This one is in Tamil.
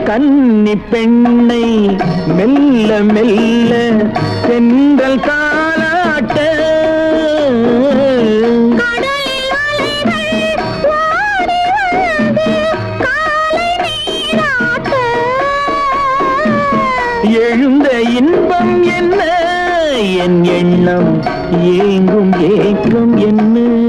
கன்னி பெண்ணை மெல்ல மெல்ல தென்றல் தாலாட்ட எழுந்த இன்பம் என்ன என் எண்ணம் ஏங்கும் ஏக்கம் என்ன